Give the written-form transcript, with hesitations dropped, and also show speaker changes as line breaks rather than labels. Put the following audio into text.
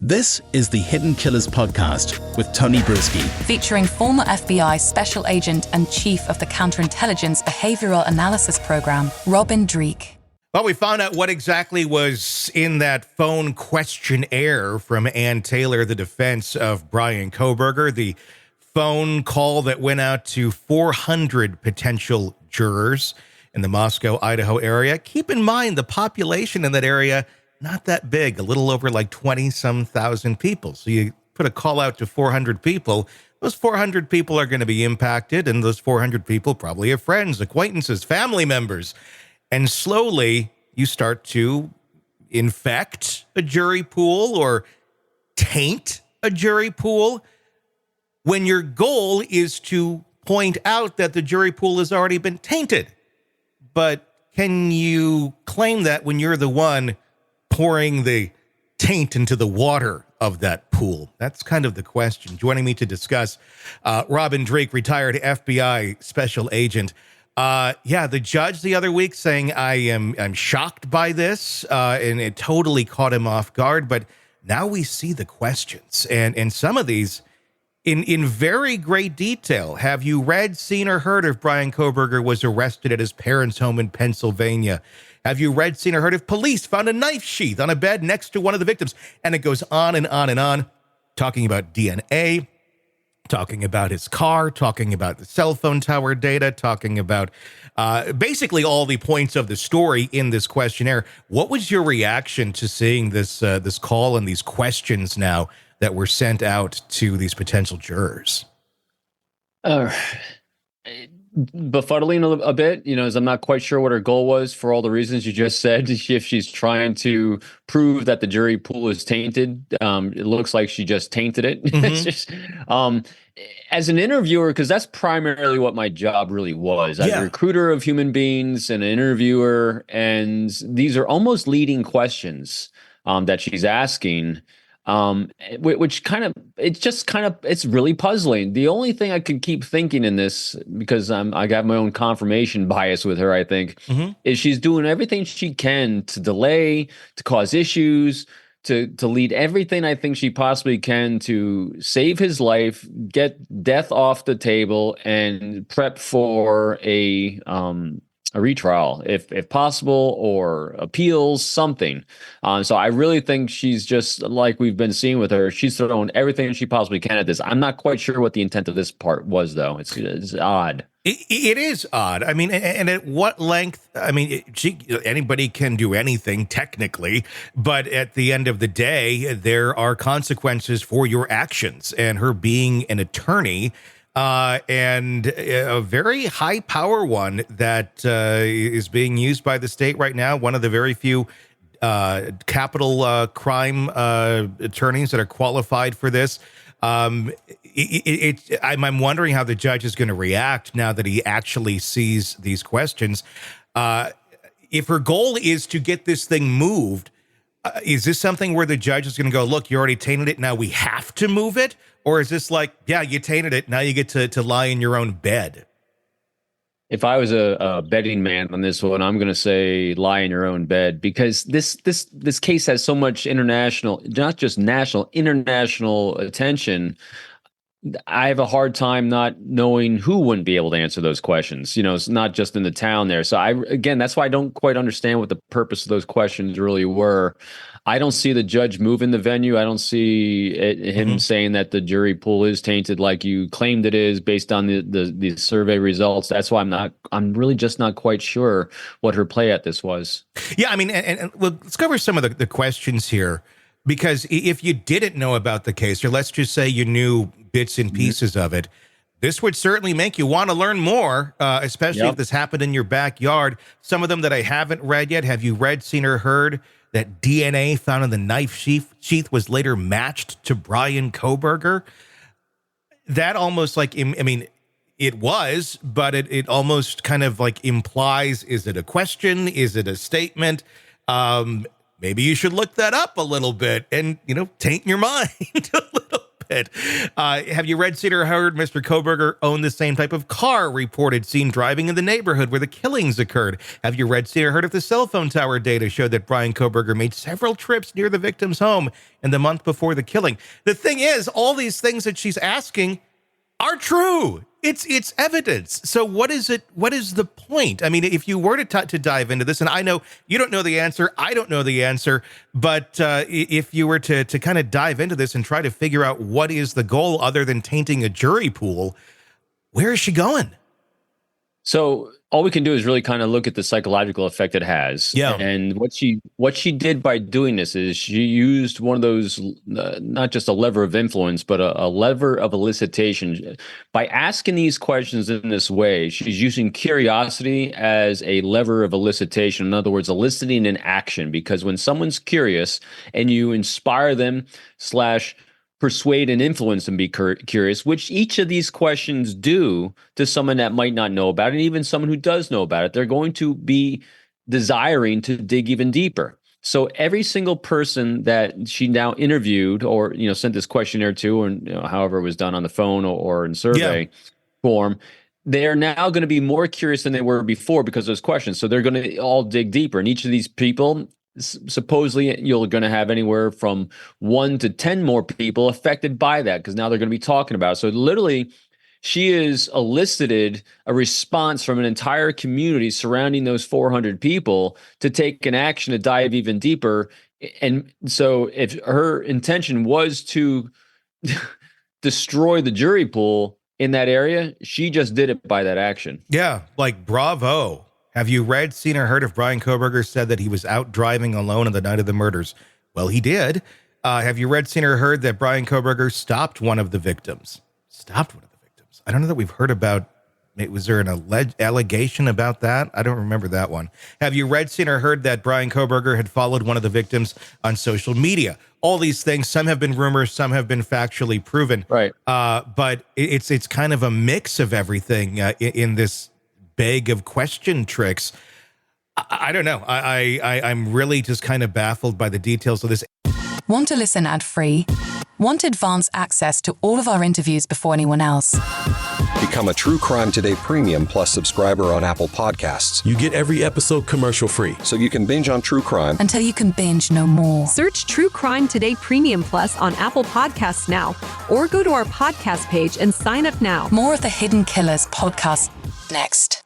This is the Hidden Killers podcast with Tony Brueski.
Featuring former FBI Special Agent and Chief of the Counterintelligence Behavioral Analysis Program, Robin Dreeke.
Well, we found out what exactly was in that phone questionnaire from Ann Taylor, the defense of Bryan Kohberger, the phone call that went out to 400 potential jurors in the Moscow, Idaho area. Keep in mind, the population in that area, not that big, a little over like 20-some thousand people. So you put a call out to 400 people. Those 400 people are going to be impacted, and those 400 people probably have friends, acquaintances, family members. And slowly you start to infect a jury pool or taint a jury pool when your goal is to point out that the jury pool has already been tainted. But can you claim that when you're the one pouring the taint into the water of that pool? That's kind of the question. Joining me to discuss, Robin Dreeke, retired FBI special agent. The judge the other week saying I'm shocked by this, and it totally caught him off guard. But now we see the questions, and some of these in very great detail. Have you read, seen, or heard if Bryan Kohberger was arrested at his parents' home in Pennsylvania? Have you read, seen, or heard if police found a knife sheath on a bed next to one of the victims? And it goes on and on and on, talking about DNA, talking about his car, talking about the cell phone tower data, talking about basically all the points of the story in this questionnaire. What was your reaction to seeing this call and these questions now that were sent out to these potential jurors?
Befuddling a bit, as I'm not quite sure what her goal was for all the reasons you just said. If she's trying to prove that the jury pool is tainted, it looks like she just tainted it.
Mm-hmm.
It's just, as an interviewer, because that's primarily what my job really was. I'm a recruiter of human beings and an interviewer, and these are almost leading questions that she's asking. Which it's really puzzling. The only thing I could keep thinking in this, because I got my own confirmation bias with her, I think, is she's doing everything she can to delay, to cause issues, to lead everything I think she possibly can to save his life, get death off the table, and prep for a retrial, if possible, or appeals, something. So I really think she's just, like we've been seeing with her, she's thrown everything she possibly can at this. I'm not quite sure what the intent of this part was, though. It's odd.
It is odd. I mean, and at what length? I mean, anybody can do anything technically, but at the end of the day, there are consequences for your actions. And her being an attorney, and a very high power one that is being used by the state right now. One of the very few capital crime attorneys that are qualified for this. I'm wondering how the judge is going to react now that he actually sees these questions. If her goal is to get this thing moved, is this something where the judge is going to go, look, you already tainted it, now we have to move it? Or is this like, yeah, you tainted it, now you get to lie in your own bed?
If I was a betting man on this one, I'm going to say lie in your own bed, because this case has so much international, not just national, international attention. I have a hard time not knowing who wouldn't be able to answer those questions. It's not just in the town there. So that's why I don't quite understand what the purpose of those questions really were. I don't see the judge moving the venue. I don't see him saying that the jury pool is tainted like you claimed it is based on the survey results. That's why I'm really just not quite sure what her play at this was.
Yeah, I mean, and let's cover some of the questions here, because if you didn't know about the case, or let's just say you knew bits and pieces of it, this would certainly make you want to learn more, especially if this happened in your backyard. Some of them that I haven't read yet. Have you read, seen, or heard that DNA found in the knife sheath was later matched to Bryan Kohberger? That almost like, I mean, it was, but it almost kind of like implies, is it a question? Is it a statement? Maybe you should look that up a little bit and, taint your mind a little it. Have you read, seen, or heard Mr. Kohberger owned the same type of car reported seen driving in the neighborhood where the killings occurred? Have you read, seen, or heard of the cell phone tower data showed that Bryan Kohberger made several trips near the victim's home in the month before the killing? The thing is, all these things that she's asking are true. It's evidence. So what is it? What is the point? I mean, if you were to dive into this, and I know you don't know the answer, I don't know the answer, but if you were to kind of dive into this and try to figure out what is the goal other than tainting a jury pool, where is she going?
So all we can do is really kind of look at the psychological effect it has.
Yeah.
And what she did by doing this is she used one of those, not just a lever of influence, but a lever of elicitation. By asking these questions in this way, she's using curiosity as a lever of elicitation. In other words, eliciting an action. Because when someone's curious and you inspire them / persuade and influence them be curious, which each of these questions do to someone that might not know about it, and even someone who does know about it, they're going to be desiring to dig even deeper. So every single person that she now interviewed or, sent this questionnaire to, or however it was done on the phone or in survey form, they're now going to be more curious than they were before because of those questions. So they're going to all dig deeper. And each of these people, supposedly you're going to have anywhere from 1 to 10 more people affected by that because now they're going to be talking about it. So literally, she has elicited a response from an entire community surrounding those 400 people to take an action to dive even deeper. And so if her intention was to destroy the jury pool in that area, she just did it by that action.
Yeah, like bravo. Have you read, seen, or heard of Bryan Kohberger said that he was out driving alone on the night of the murders? Well, he did. Have you read, seen, or heard that Bryan Kohberger stopped one of the victims? Stopped one of the victims. I don't know that we've heard about, was there an allegation about that? I don't remember that one. Have you read, seen, or heard that Bryan Kohberger had followed one of the victims on social media? All these things, some have been rumors, some have been factually proven.
Right.
But it's kind of a mix of everything in this bag of question tricks. I don't know. I'm really just kind of baffled by the details of this.
Want to listen ad-free? Want advanced access to all of our interviews before anyone else?
Become a True Crime Today Premium Plus subscriber on Apple Podcasts.
You get every episode commercial-free.
So you can binge on true crime
until you can binge no more.
Search True Crime Today Premium Plus on Apple Podcasts now, or go to our podcast page and sign up now.
More of the Hidden Killers podcast next.